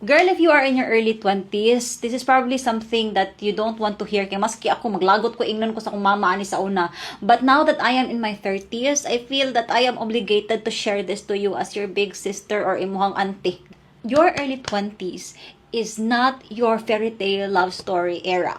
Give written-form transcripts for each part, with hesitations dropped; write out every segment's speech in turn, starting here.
Girl, if you are in your early 20s, this is probably something that you don't want to hear. Kaya maski ako, maglagot ko, ingnon ko sa akong mama ani sa una. But now that I am in my 30s, I feel that I am obligated to share this to you as your big sister or imuhang auntie. Your early 20s is not your fairy tale love story era.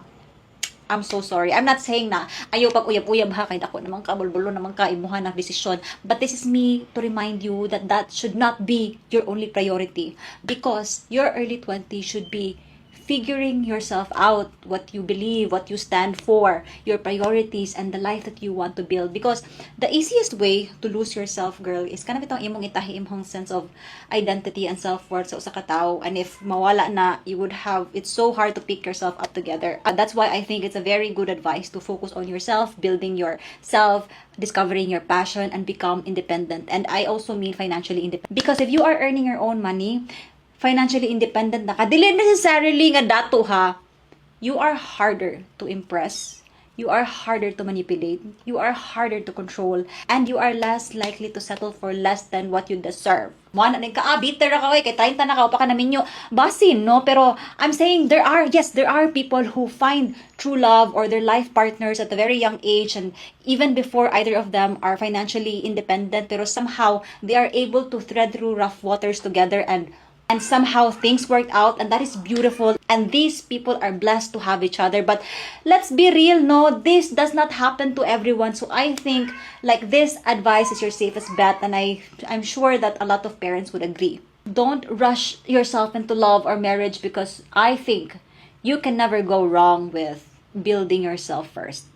I'm so sorry. I'm not saying na ayaw pag uyab-uyab ha, kay dako naman ka, bulbulo naman ka, imuha na desisyon. But this is me to remind you that that should not be your only priority. Because your early 20s should be figuring yourself out, what you believe, what you stand for, your priorities, and the life that you want to build. Because the easiest way to lose yourself, girl, is kanang itong imong itahi imong sense of identity and self-worth sa usa ka tawo. And if mawala na, you would have, it's so hard to pick yourself up together. That's why I think it's a very good advice to focus on yourself, building yourself, discovering your passion, and become independent. And I also mean financially independent. Because if you are earning your own money, financially independent na ka, dili necessarily nga dato ha, you are harder to impress, you are harder to manipulate, you are harder to control, and you are less likely to settle for less than what you deserve. Mo na ning bitter ra ka oy, kay 30 na ka pa ka namin nyo basin, no? Pero I'm saying there are people who find true love or their life partners at a very young age, and even before either of them are financially independent, pero somehow they are able to thread through rough waters together, and somehow things worked out, and that is beautiful, and these people are blessed to have each other. But let's be real, no, this does not happen to everyone. So I think like this advice is your safest bet, and I'm sure that a lot of parents would agree. Don't rush yourself into love or marriage, because I think you can never go wrong with building yourself first.